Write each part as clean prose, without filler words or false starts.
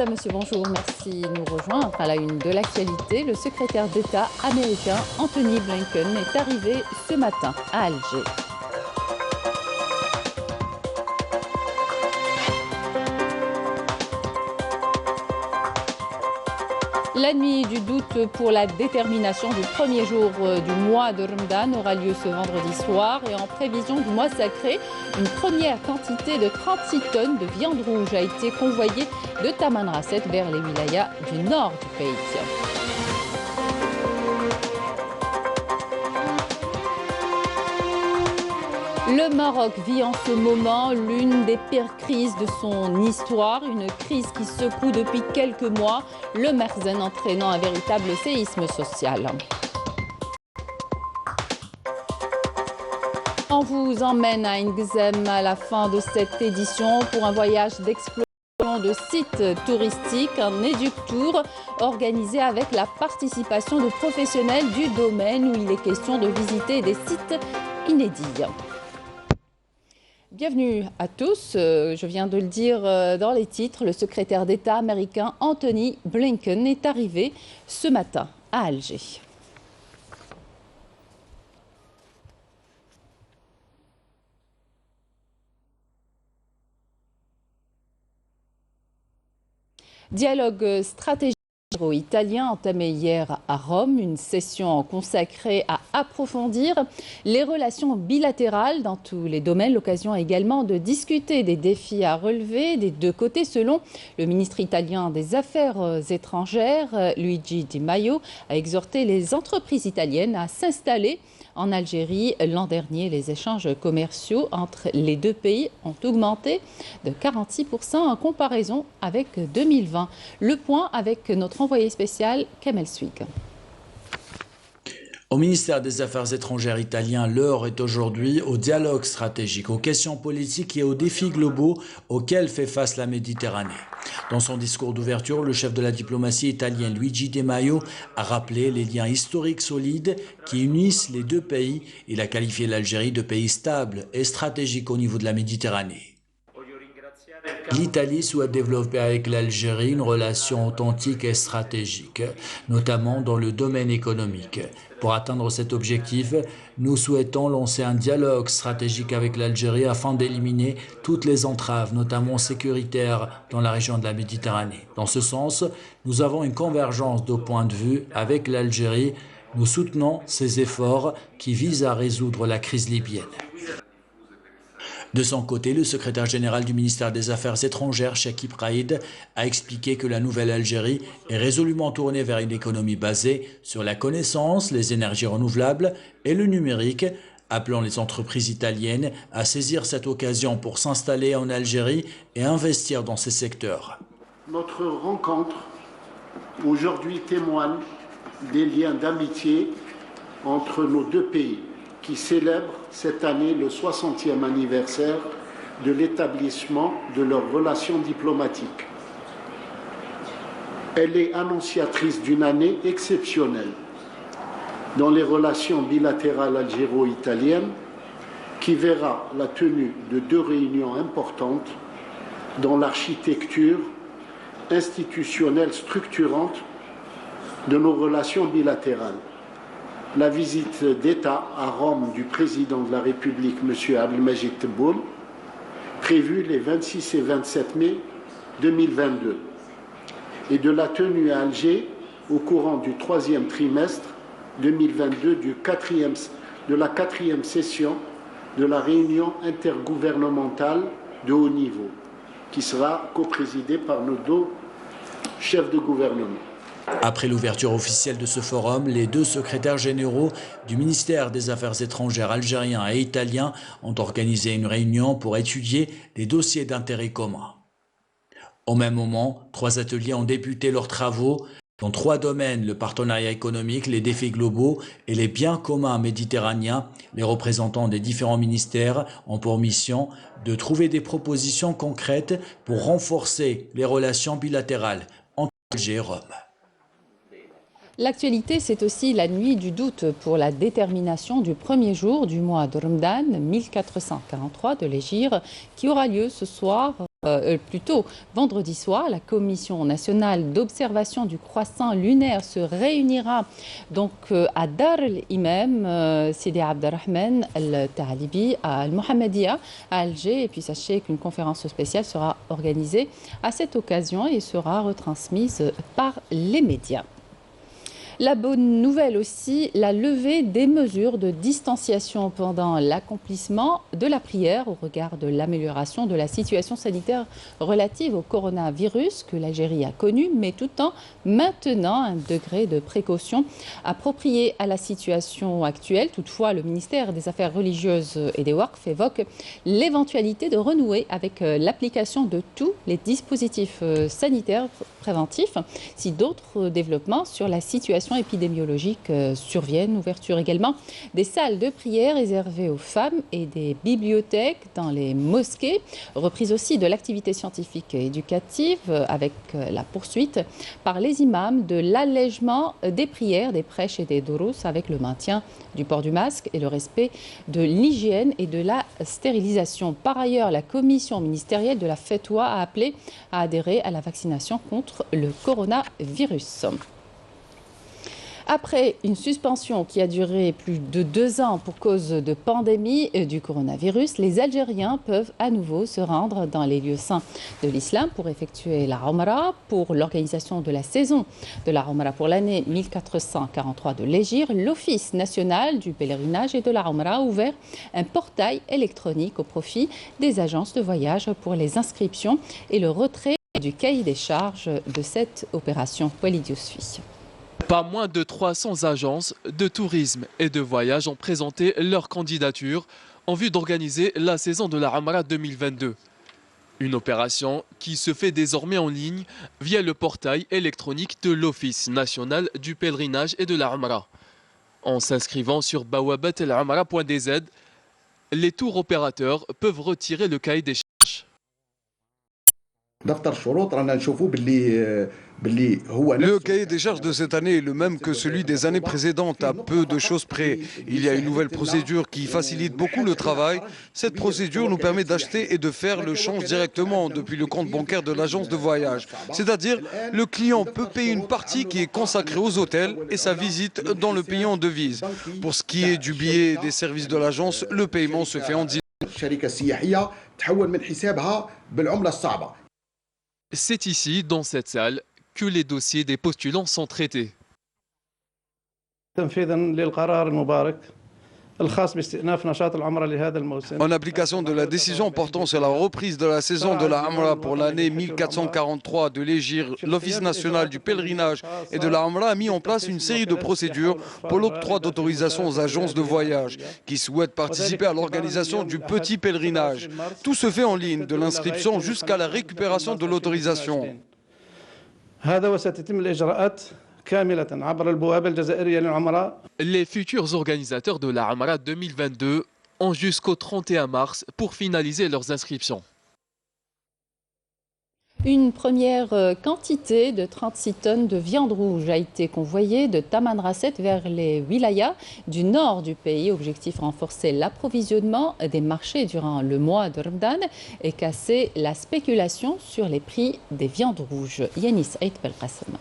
Madame, Monsieur, bonjour. Merci de nous rejoindre. À la une de l'actualité, le secrétaire d'État américain Anthony Blinken est arrivé ce matin à Alger. La nuit du doute pour la détermination du premier jour du mois de Ramadan aura lieu ce vendredi soir et en prévision du mois sacré, une première quantité de 36 tonnes de viande rouge a été convoyée de Tamanrasset vers les wilayas du nord du pays. Le Maroc vit en ce moment l'une des pires crises de son histoire, une crise qui secoue depuis quelques mois le Merzen, entraînant un véritable séisme social. On vous emmène à Ngzem à la fin de cette édition pour un voyage d'exploration de sites touristiques, un éduc-tour organisé avec la participation de professionnels du domaine où il est question de visiter des sites inédits. Bienvenue à tous. Je viens de le dire dans les titres, le secrétaire d'État américain Anthony Blinken est arrivé ce matin à Alger. Dialogue stratégique italien entamé hier à Rome, une session consacrée à approfondir les relations bilatérales dans tous les domaines. L'occasion également de discuter des défis à relever des deux côtés. Selon le ministre italien des Affaires étrangères, Luigi Di Maio, a exhorté les entreprises italiennes à s'installer en Algérie. L'an dernier, les échanges commerciaux entre les deux pays ont augmenté de 46% en comparaison avec 2020. Le point avec notre envoyé spécial Kamel Swig. Au ministère des Affaires étrangères italien, l'heure est aujourd'hui au dialogue stratégique, aux questions politiques et aux défis globaux auxquels fait face la Méditerranée. Dans son discours d'ouverture, le chef de la diplomatie italienne Luigi Di Maio a rappelé les liens historiques solides qui unissent les deux pays. Il a qualifié l'Algérie de pays stable et stratégique au niveau de la Méditerranée. L'Italie souhaite développer avec l'Algérie une relation authentique et stratégique, notamment dans le domaine économique. Pour atteindre cet objectif, nous souhaitons lancer un dialogue stratégique avec l'Algérie afin d'éliminer toutes les entraves, notamment sécuritaires, dans la région de la Méditerranée. Dans ce sens, nous avons une convergence de points de vue avec l'Algérie. Nous soutenons ces efforts qui visent à résoudre la crise libyenne. De son côté, le secrétaire général du ministère des Affaires étrangères, Chekib Raïd, a expliqué que la nouvelle Algérie est résolument tournée vers une économie basée sur la connaissance, les énergies renouvelables et le numérique, appelant les entreprises italiennes à saisir cette occasion pour s'installer en Algérie et investir dans ces secteurs. Notre rencontre aujourd'hui témoigne des liens d'amitié entre nos deux pays, qui célèbre cette année le 60e anniversaire de l'établissement de leurs relations diplomatiques. Elle est annonciatrice d'une année exceptionnelle dans les relations bilatérales algéro-italiennes qui verra la tenue de deux réunions importantes dans l'architecture institutionnelle structurante de nos relations bilatérales. La visite d'État à Rome du président de la République, M. Abdelmajid Tebboune, prévue les 26 et 27 mai 2022, et de la tenue à Alger au courant du 3e trimestre 2022 de la 4e session de la réunion intergouvernementale de haut niveau, qui sera coprésidée par nos deux chefs de gouvernement. Après l'ouverture officielle de ce forum, les deux secrétaires généraux du ministère des Affaires étrangères algérien et italien ont organisé une réunion pour étudier des dossiers d'intérêt commun. Au même moment, 3 ateliers ont débuté leurs travaux dans 3 domaines: le partenariat économique, les défis globaux et les biens communs méditerranéens. Les représentants des différents ministères ont pour mission de trouver des propositions concrètes pour renforcer les relations bilatérales entre Alger et Rome. L'actualité, c'est aussi la nuit du doute pour la détermination du premier jour du mois de Ramadan 1443 de l'Hégire qui aura lieu ce soir. Plutôt vendredi soir, la Commission nationale d'observation du croissant lunaire se réunira donc à Dar el-Imam, Sidi Abderrahman al-Talibi, à Al-Mohammedia, à Alger. Et puis sachez qu'une conférence spéciale sera organisée à cette occasion et sera retransmise par les médias. La bonne nouvelle aussi, la levée des mesures de distanciation pendant l'accomplissement de la prière au regard de l'amélioration de la situation sanitaire relative au coronavirus que l'Algérie a connu, mais tout en maintenant un degré de précaution approprié à la situation actuelle. Toutefois, le ministère des Affaires religieuses et des Waqf évoque l'éventualité de renouer avec l'application de tous les dispositifs sanitaires préventifs si d'autres développements sur la situation épidémiologique surviennent. Ouverture également des salles de prière réservées aux femmes et des bibliothèques dans les mosquées. Reprise aussi de l'activité scientifique et éducative avec la poursuite par les imams de l'allègement des prières, des prêches et des dourous avec le maintien du port du masque et le respect de l'hygiène et de la stérilisation. Par ailleurs, la commission ministérielle de la Fetwa a appelé à adhérer à la vaccination contre le coronavirus. Après une suspension qui a duré plus de 2 ans pour cause de pandémie du coronavirus, les Algériens peuvent à nouveau se rendre dans les lieux saints de l'islam pour effectuer la Umrah. Pour l'organisation de la saison de la Umrah pour l'année 1443 de l'Hégire, l'Office national du pèlerinage et de la Umrah a ouvert un portail électronique au profit des agences de voyage pour les inscriptions et le retrait du cahier des charges de cette opération. Walid Yousfi. Pas moins de 300 agences de tourisme et de voyage ont présenté leur candidature en vue d'organiser la saison de la Umrah 2022. Une opération qui se fait désormais en ligne via le portail électronique de l'Office national du pèlerinage et de la Umrah. En s'inscrivant sur bawabatalumrah.dz, les tours opérateurs peuvent retirer le cahier des charges. Le cahier des charges de cette année est le même que celui des années précédentes, à peu de choses près. Il y a une nouvelle procédure qui facilite beaucoup le travail. Cette procédure nous permet d'acheter et de faire le change directement depuis le compte bancaire de l'agence de voyage. C'est-à-dire, le client peut payer une partie qui est consacrée aux hôtels et sa visite dans le pays en devise. Pour ce qui est du billet et des services de l'agence, le paiement se fait en direct. C'est ici, dans cette salle, que les dossiers des postulants sont traités. En application de la décision portant sur la reprise de la saison de la Umrah pour l'année 1443 de l'Hégire, l'Office national du pèlerinage et de la Umrah a mis en place une série de procédures pour l'octroi d'autorisation aux agences de voyage qui souhaitent participer à l'organisation du petit pèlerinage. Tout se fait en ligne, de l'inscription jusqu'à la récupération de l'autorisation. Les futurs organisateurs de la Umrah 2022 ont jusqu'au 31 mars pour finaliser leurs inscriptions. Une première quantité de 36 tonnes de viande rouge a été convoyée de Tamanrasset vers les wilayas du nord du pays. Objectif renforcer l'approvisionnement des marchés durant le mois de Ramadan et casser la spéculation sur les prix des viandes rouges. Yanis Aït Belkacem.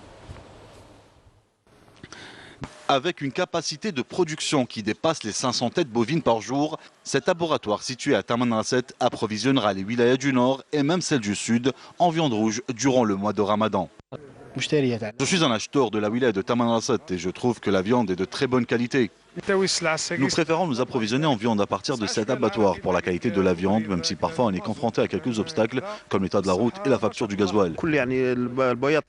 Avec une capacité de production qui dépasse les 500 têtes bovines par jour, cet laboratoire situé à Tamanrasset approvisionnera les wilayas du nord et même celles du sud en viande rouge durant le mois de Ramadan. Je suis un acheteur de la wilaya de Tamanrasset et je trouve que la viande est de très bonne qualité. Nous préférons nous approvisionner en viande à partir de cet abattoir pour la qualité de la viande, même si parfois on est confronté à quelques obstacles comme l'état de la route et la facture du gasoil.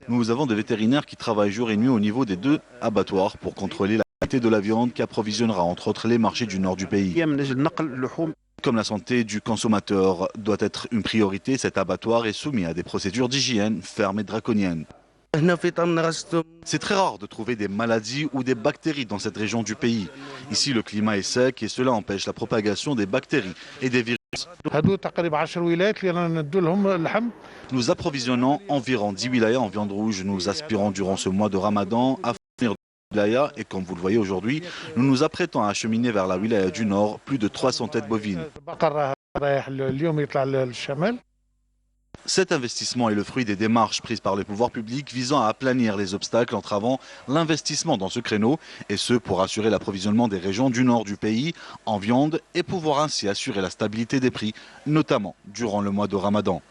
Nous avons des vétérinaires qui travaillent jour et nuit au niveau des 2 abattoirs pour contrôler la qualité de la viande qui approvisionnera entre autres les marchés du nord du pays. Comme la santé du consommateur doit être une priorité, cet abattoir est soumis à des procédures d'hygiène fermes et draconiennes. C'est très rare de trouver des maladies ou des bactéries dans cette région du pays. Ici, le climat est sec et cela empêche la propagation des bactéries et des virus. Nous approvisionnons environ 10 wilayas en viande rouge. Nous aspirons durant ce mois de Ramadan à fournir des wilayas et comme vous le voyez aujourd'hui, nous nous apprêtons à acheminer vers la wilaya du Nord plus de 300 têtes bovines. Cet investissement est le fruit des démarches prises par les pouvoirs publics visant à aplanir les obstacles entravant l'investissement dans ce créneau, et ce pour assurer l'approvisionnement des régions du nord du pays en viande et pouvoir ainsi assurer la stabilité des prix, notamment durant le mois de Ramadan.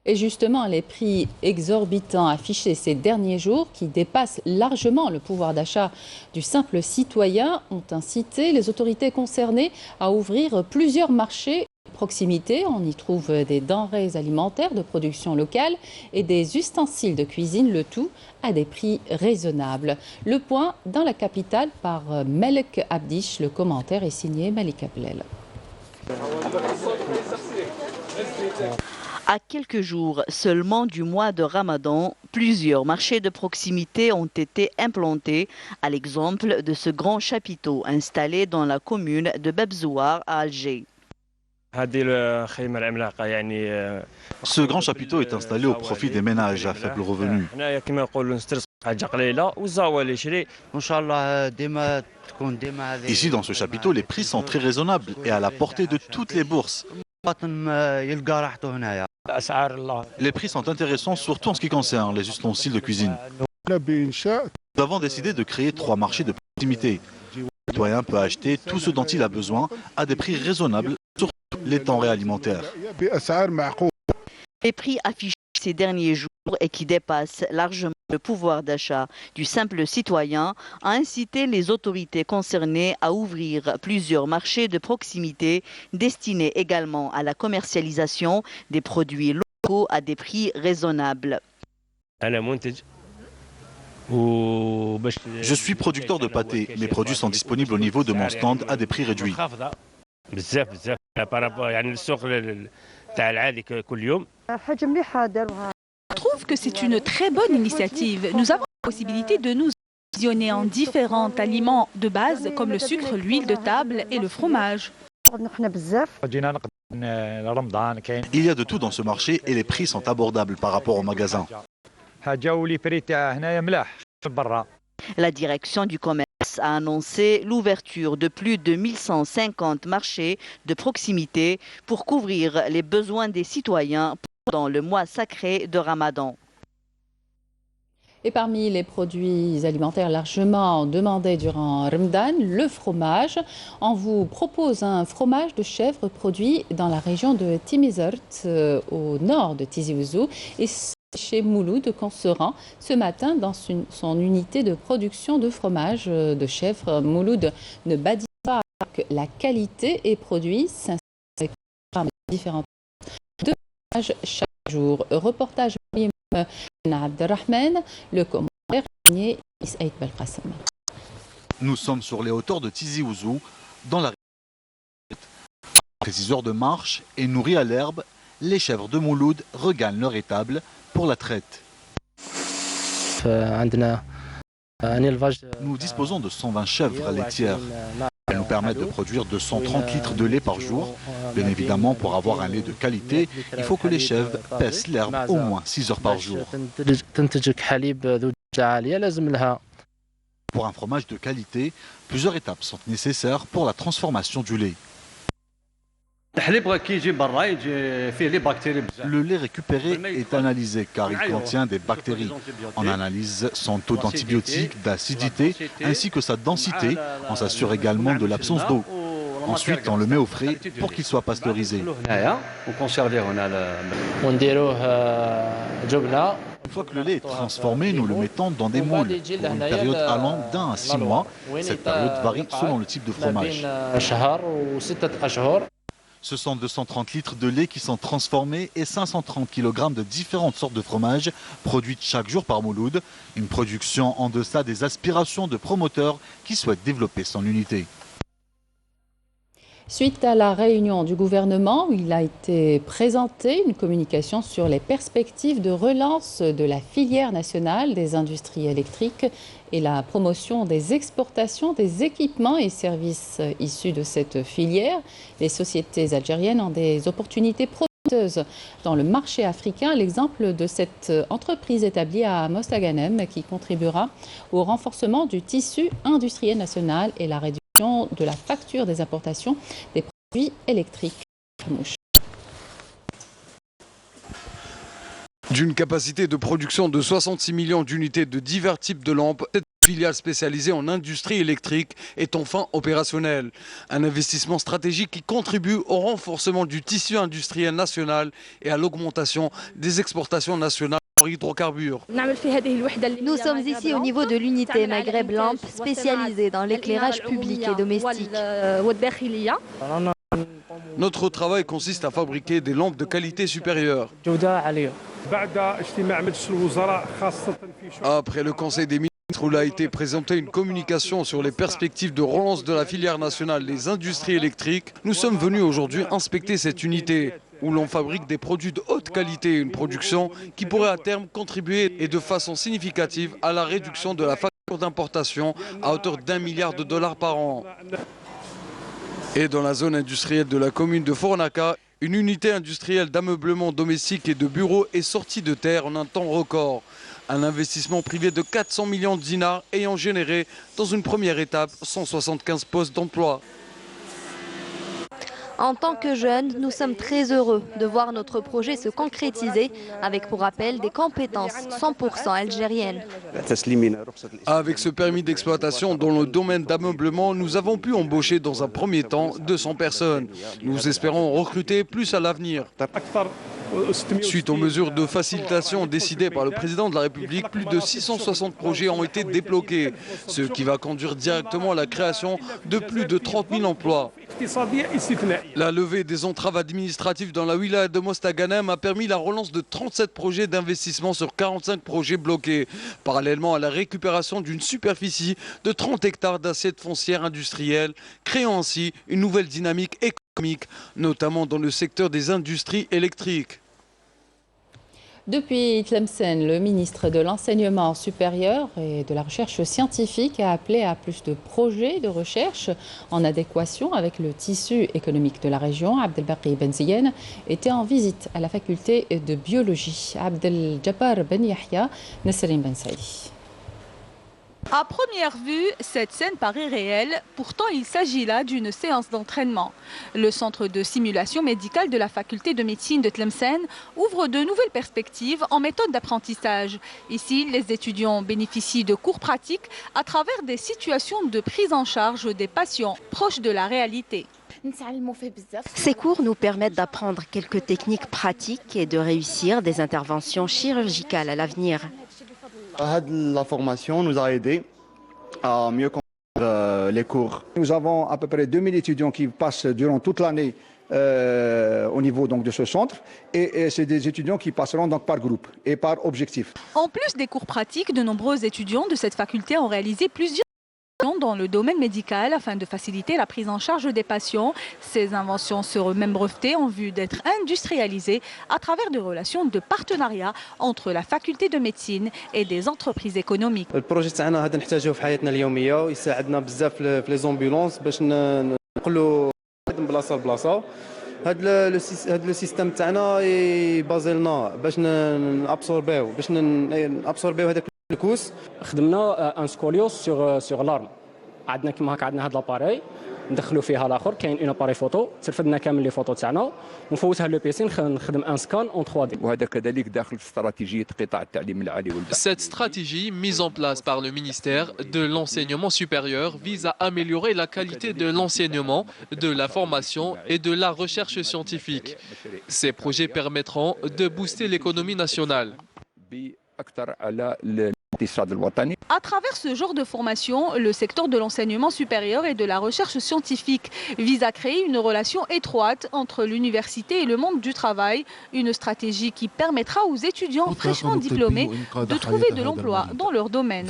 Et justement, les prix exorbitants affichés ces derniers jours, qui dépassent largement le pouvoir d'achat du simple citoyen, ont incité les autorités concernées à ouvrir plusieurs marchés de proximité. On y trouve des denrées alimentaires de production locale et des ustensiles de cuisine, le tout à des prix raisonnables. Le point dans la capitale par Melek Abdish. Le commentaire est signé Malik Ablel. À quelques jours seulement du mois de Ramadan, plusieurs marchés de proximité ont été implantés, à l'exemple de ce grand chapiteau installé dans la commune de Bebzouar à Alger. Ce grand chapiteau est installé au profit des ménages à faible revenu. Ici, dans ce chapiteau, les prix sont très raisonnables et à la portée de toutes les bourses. Les prix sont intéressants, surtout en ce qui concerne les ustensiles de cuisine. Nous avons décidé de créer 3 marchés de proximité. Le citoyen peut acheter tout ce dont il a besoin à des prix raisonnables, surtout les denrées alimentaires. Les prix affichés ces derniers jours et qui dépassent largement le pouvoir d'achat du simple citoyen a incité les autorités concernées à ouvrir plusieurs marchés de proximité destinés également à la commercialisation des produits locaux à des prix raisonnables. Je suis producteur de pâté. Mes produits sont disponibles au niveau de mon stand à des prix réduits. Je trouve que c'est une très bonne initiative. Nous avons la possibilité de nous approvisionner en différents aliments de base comme le sucre, l'huile de table et le fromage. Il y a de tout dans ce marché et les prix sont abordables par rapport au magasin. La direction du commerce a annoncé l'ouverture de plus de 1150 marchés de proximité pour couvrir les besoins des citoyens pendant le mois sacré de Ramadan. Et parmi les produits alimentaires largement demandés durant Ramadan, le fromage. On vous propose un fromage de chèvre produit dans la région de Timizert, au nord de Tizi Ouzou, et chez Mouloud qu'on se rend ce matin dans son unité de production de fromage de chèvre. Mouloud ne badine pas que la qualité et produit différentes de fromage chaque jour. Reportage Abdelrahman, le commentaire signé Saïd Belkacem. Nous sommes sur les hauteurs de Tizi Ouzou, dans la région. Après 6 heures de marche et nourris à l'herbe, les chèvres de Mouloud regagnent leur étable pour la traite. Nous disposons de 120 chèvres laitières. Elles nous permettent de produire 230 litres de lait par jour. Bien évidemment, pour avoir un lait de qualité, il faut que les chèvres pèsent l'herbe au moins 6 heures par jour. Pour un fromage de qualité, plusieurs étapes sont nécessaires pour la transformation du lait. Le lait récupéré est analysé car il contient des bactéries. On analyse son taux d'antibiotiques, d'acidité ainsi que sa densité. On s'assure également de l'absence d'eau. Ensuite, on le met au frais pour qu'il soit pasteurisé. Une fois que le lait est transformé, nous le mettons dans des moules pour une période allant d'1 à 6 mois. Cette période varie selon le type de fromage. Ce sont 230 litres de lait qui sont transformés et 530 kg de différentes sortes de fromages produites chaque jour par Mouloud. Une production en deçà des aspirations de promoteurs qui souhaitent développer son unité. Suite à la réunion du gouvernement où il a été présenté une communication sur les perspectives de relance de la filière nationale des industries électriques et la promotion des exportations des équipements et services issus de cette filière, les sociétés algériennes ont des opportunités prometteuses dans le marché africain. L'exemple de cette entreprise établie à Mostaganem qui contribuera au renforcement du tissu industriel national et la réduction de la facture des importations des produits électriques. D'une capacité de production de 66 millions d'unités de divers types de lampes, cette filiale spécialisée en industrie électrique est enfin opérationnelle. Un investissement stratégique qui contribue au renforcement du tissu industriel national et à l'augmentation des exportations nationales en hydrocarbures. Nous sommes ici au niveau de l'unité Maghreb Lampe spécialisée dans l'éclairage public et domestique. Notre travail consiste à fabriquer des lampes de qualité supérieure. Après le Conseil des ministres où il a été présenté une communication sur les perspectives de relance de la filière nationale des industries électriques, nous sommes venus aujourd'hui inspecter cette unité où l'on fabrique des produits de haute qualité, une production qui pourrait à terme contribuer et de façon significative à la réduction de la facture d'importation à hauteur d'1 milliard de dollars par an. Et dans la zone industrielle de la commune de Fornaca, une unité industrielle d'ameublement domestique et de bureaux est sortie de terre en un temps record. Un investissement privé de 400 millions de dinars ayant généré, dans une première étape, 175 postes d'emploi. En tant que jeunes, nous sommes très heureux de voir notre projet se concrétiser avec pour rappel des compétences 100% algériennes. Avec ce permis d'exploitation dans le domaine d'ameublement, nous avons pu embaucher dans un premier temps 200 personnes. Nous espérons recruter plus à l'avenir. Suite aux mesures de facilitation décidées par le président de la République, plus de 660 projets ont été débloqués, ce qui va conduire directement à la création de plus de 30 000 emplois. La levée des entraves administratives dans la wilaya de Mostaganem a permis la relance de 37 projets d'investissement sur 45 projets bloqués, parallèlement à la récupération d'une superficie de 30 hectares d'assiettes foncières industrielles, créant ainsi une nouvelle dynamique économique, notamment dans le secteur des industries électriques. Depuis Tlemcen, le ministre de l'Enseignement supérieur et de la Recherche scientifique a appelé à plus de projets de recherche en adéquation avec le tissu économique de la région. Abdelbaki Ben Ziyen était en visite à la faculté de biologie. Abdel Jabbar Ben Yahya, Nasserine Ben Saïdi. À première vue, cette scène paraît réelle, pourtant il s'agit là d'une séance d'entraînement. Le centre de simulation médicale de la faculté de médecine de Tlemcen ouvre de nouvelles perspectives en méthode d'apprentissage. Ici, les étudiants bénéficient de cours pratiques à travers des situations de prise en charge des patients proches de la réalité. Ces cours nous permettent d'apprendre quelques techniques pratiques et de réussir des interventions chirurgicales à l'avenir. La formation nous a aidé à mieux comprendre les cours. Nous avons à peu près 2000 étudiants qui passent durant toute l'année au niveau donc, de ce centre et c'est des étudiants qui passeront donc, par groupe et par objectif. En plus des cours pratiques, de nombreux étudiants de cette faculté ont réalisé plusieurs dans le domaine médical afin de faciliter la prise en charge des patients. Ces inventions seront même brevetées en vue d'être industrialisées à travers des relations de partenariat entre la faculté de médecine et des entreprises économiques. Le projet تاعنا هذا نحتاجوه في حياتنا اليومية ويساعدنا بزاف في لي زومبولانس باش نقولوا من بلاصة لبلاصة. هذا لو سيستم تاعنا يبازي لنا باش نابسوربيو هذاك الكوس. خدمنا ان سكوليوس سور لارم. عندنا كيما هكا عندنا هذا لاباري ندخلوا فيها الاخر كاين اون اباري فوتو ترفدنا كامل لي فوتو تاعنا ونفوتها لو بيسي نخدم ان سكان اون 3 دي. وهذا كذلك داخل استراتيجيه قطاع التعليم العالي والبحث. Cette stratégie mise en place par le ministère de l'enseignement supérieur vise à améliorer la qualité de l'enseignement, de la formation et de la recherche scientifique. Ces projets permettront de booster l'économie nationale. À travers ce genre de formation, le secteur de l'enseignement supérieur et de la recherche scientifique vise à créer une relation étroite entre l'université et le monde du travail, une stratégie qui permettra aux étudiants fraîchement diplômés de trouver de l'emploi dans leur domaine.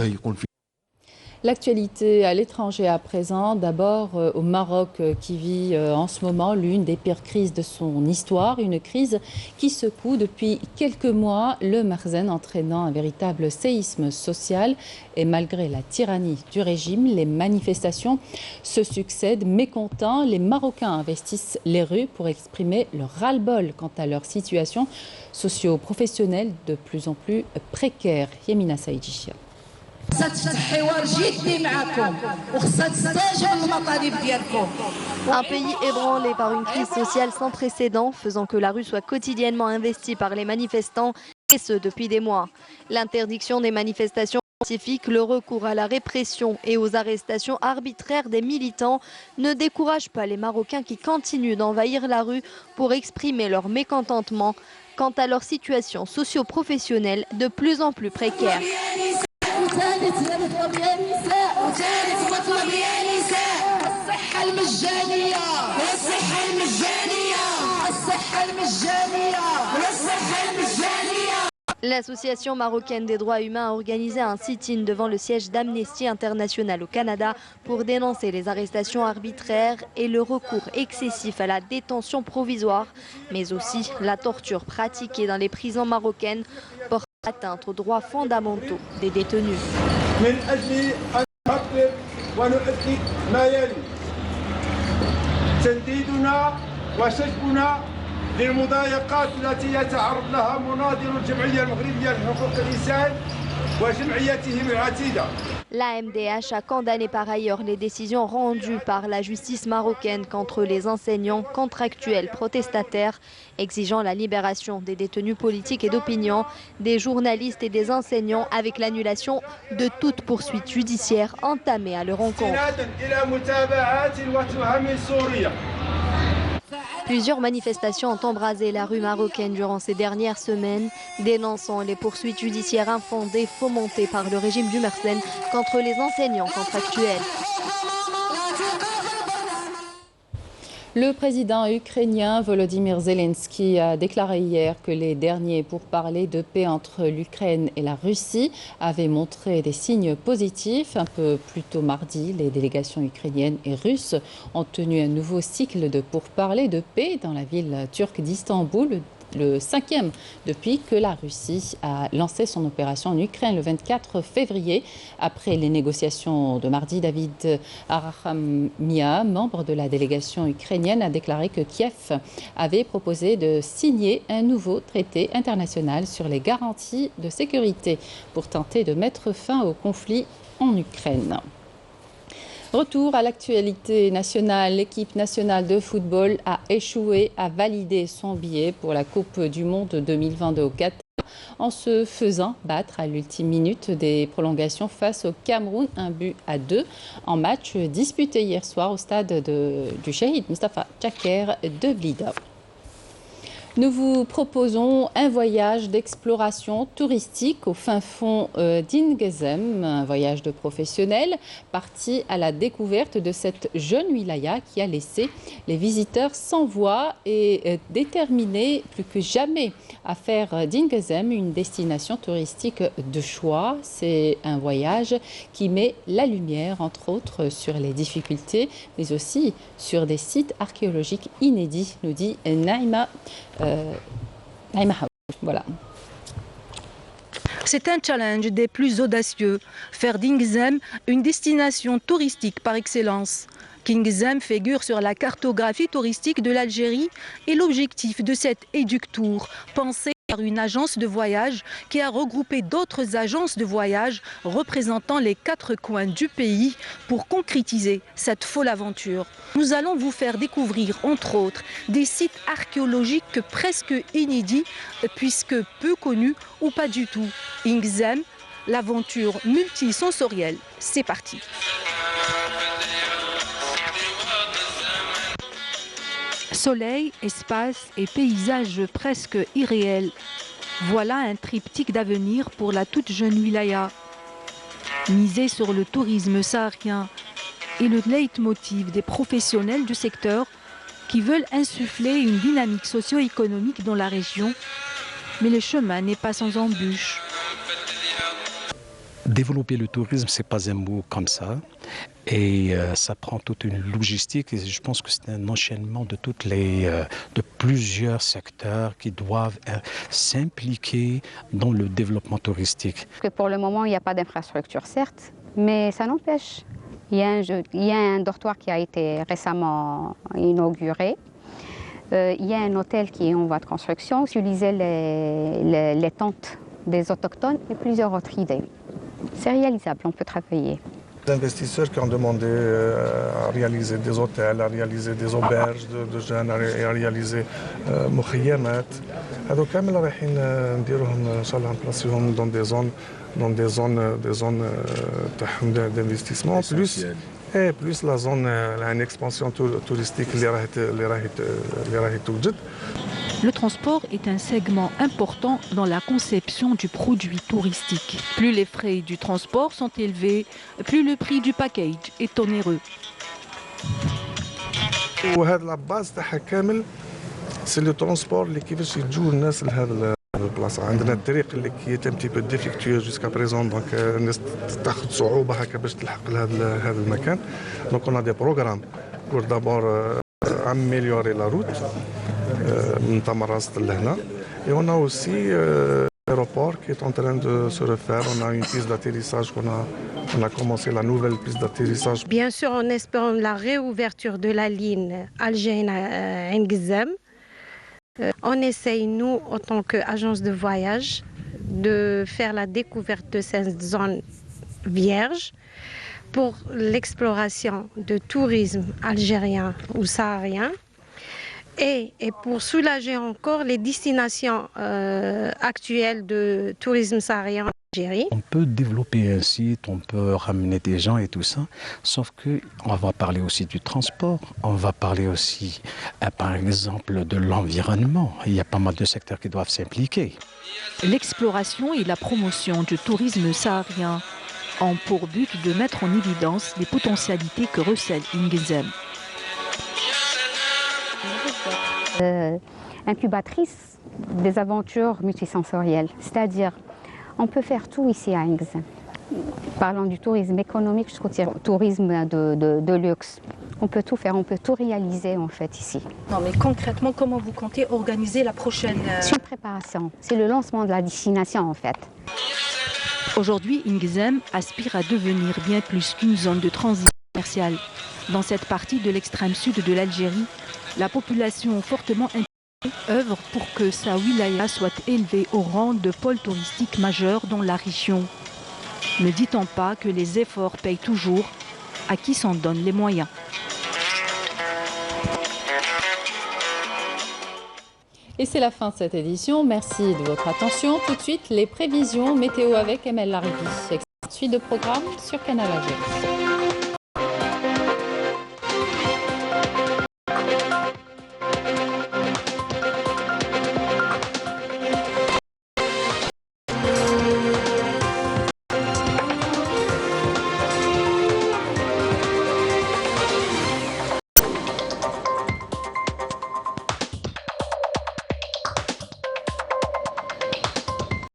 L'actualité à l'étranger à présent, d'abord au Maroc qui vit en ce moment l'une des pires crises de son histoire, une crise qui secoue depuis quelques mois le Makhzen, entraînant un véritable séisme social. Et malgré la tyrannie du régime, les manifestations se succèdent. Mécontents, les Marocains investissent les rues pour exprimer leur ras-le-bol quant à leur situation socio-professionnelle de plus en plus précaire. Yemina Saïdi. Un pays ébranlé par une crise sociale sans précédent, faisant que la rue soit quotidiennement investie par les manifestants. et ce depuis des mois. L'interdiction des manifestations pacifiques, le recours à la répression et aux arrestations arbitraires des militants ne découragent pas les Marocains qui continuent d'envahir la rue pour exprimer leur mécontentement quant à leur situation socio-professionnelle de plus en plus précaire. L'association marocaine des droits humains a organisé un sit-in devant le siège d'Amnesty International au Canada pour dénoncer les arrestations arbitraires et le recours excessif à la détention provisoire, mais aussi la torture pratiquée dans les prisons marocaines porte atteinte aux droits fondamentaux des détenus. للمضايقات التي يتعرض لها مناضل الجمعية المغربية لحقوق الإنسان وجمعيتهم العتيدة. La MDH a condamné par ailleurs les décisions rendues par la justice marocaine contre les enseignants contractuels protestataires, exigeant la libération des détenus politiques et d'opinion, des journalistes et des enseignants avec l'annulation de toute poursuite judiciaire entamée à leur encontre. Plusieurs manifestations ont embrasé la rue marocaine durant ces dernières semaines, dénonçant les poursuites judiciaires infondées fomentées par le régime du Mersenne contre les enseignants contractuels. Le président ukrainien Volodymyr Zelensky a déclaré hier que les derniers pourparlers de paix entre l'Ukraine et la Russie avaient montré des signes positifs. Un peu plus tôt mardi, les délégations ukrainiennes et russes ont tenu un nouveau cycle de pourparlers de paix dans la ville turque d'Istanbul, le 5e depuis que la Russie a lancé son opération en Ukraine le 24 février. Après les négociations de mardi, David Arachamia, membre de la délégation ukrainienne, a déclaré que Kiev avait proposé de signer un nouveau traité international sur les garanties de sécurité pour tenter de mettre fin au conflit en Ukraine. Retour à l'actualité nationale, l'équipe nationale de football a échoué à valider son billet pour la Coupe du Monde 2022 au Qatar en se faisant battre à l'ultime minute des prolongations face au Cameroun, 1-2 en match disputé hier soir au stade du Shahid Mustafa Chaker de Blida. Nous vous proposons un voyage d'exploration touristique au fin fond d'Ingezem, un voyage de professionnels parti à la découverte de cette jeune wilaya qui a laissé les visiteurs sans voix et déterminés plus que jamais à faire d'Ingezem une destination touristique de choix. C'est un voyage qui met la lumière, entre autres, sur les difficultés, mais aussi sur des sites archéologiques inédits, nous dit Naïma. Voilà. C'est un challenge des plus audacieux, faire d'Ingezem une destination touristique par excellence. Ingezem figure sur la cartographie touristique de l'Algérie et l'objectif de cette Eductour, pensée par une agence de voyage qui a regroupé d'autres agences de voyage représentant les 4 coins du pays pour concrétiser cette folle aventure. Nous allons vous faire découvrir, entre autres, des sites archéologiques presque inédits puisque peu connus ou pas du tout. Ingezem, l'aventure multisensorielle, c'est parti. Soleil, espace et paysages presque irréels. Voilà un triptyque d'avenir pour la toute jeune wilaya. Miser sur le tourisme saharien est le leitmotiv des professionnels du secteur qui veulent insuffler une dynamique socio-économique dans la région. Mais le chemin n'est pas sans embûches. Développer le tourisme, ce n'est pas un mot comme ça. Et ça prend toute une logistique. Et je pense que c'est un enchaînement de plusieurs secteurs qui doivent s'impliquer dans le développement touristique. Pour le moment, il n'y a pas d'infrastructure, certes, mais ça n'empêche. Il y a un dortoir qui a été récemment inauguré. Il y a un hôtel qui est en voie de construction. Utiliser les tentes des autochtones et plusieurs autres idées. C'est réalisable, on peut travailler. Des investisseurs qui ont demandé à réaliser des hôtels, à réaliser des auberges de jeunes, à réaliser mokhiyamat, هذو كامل رايحين نديروهم ان شاء الله نبلاسيوهم دون دي زون تاعهم d'investissement plus la zone une expansion touristique اللي راهي توجد. Le transport est un segment important dans la conception du produit touristique. Plus les frais du transport sont élevés, plus le prix du package est onéreux. وهذا لاباز تاعها كامل سي لو ترونسبور اللي كيفاش يجوا الناس لهذا البلاصه. عندنا الطريق اللي كي تم تي بو ديفيكتوي جوسكا بريزون دونك الناس تاخذ صعوبه هكا باش تلحق لهذا المكان. دونك اون دي بروغرام بور دابور اميليوري لا روت من تمرست لهنا. Et on a aussi l'aéroport qui est en train de se refaire. On a une piste d'atterrissage on a commencé la nouvelle piste d'atterrissage. Bien sûr, en espérant la réouverture de la ligne Alger-Ain Ghazam, on essaye, nous, en tant qu'agence de voyage, de faire la découverte de cette zone vierge pour l'exploration de tourisme algérien ou saharien. Et pour soulager encore les destinations actuelles de tourisme saharien en Algérie. On peut développer un site, on peut ramener des gens et tout ça, sauf qu'on va parler aussi du transport, on va parler aussi, par exemple, de l'environnement. Il y a pas mal de secteurs qui doivent s'impliquer. L'exploration et la promotion du tourisme saharien ont pour but de mettre en évidence les potentialités que recèle Ain Ghazam. Incubatrice des aventures multisensorielles, c'est-à-dire on peut faire tout ici à Ain Ghazam. Parlant du tourisme économique jusqu'au tourisme de luxe. On peut tout faire, on peut tout réaliser en fait ici. Non mais concrètement, comment vous comptez organiser la prochaine... C'est une préparation, c'est le lancement de la destination en fait. Aujourd'hui, Ain Ghazam aspire à devenir bien plus qu'une zone de transit commercial. Dans cette partie de l'extrême sud de l'Algérie, la population fortement intégrée œuvre pour que sa wilaya soit élevée au rang de pôle touristique majeur dans la région. Ne dit-on pas que les efforts payent toujours à qui s'en donne les moyens? Et c'est la fin de cette édition. Merci de votre attention. Tout de suite, les prévisions météo avec Emel Larigui. Suite de programme sur Canal Algérie.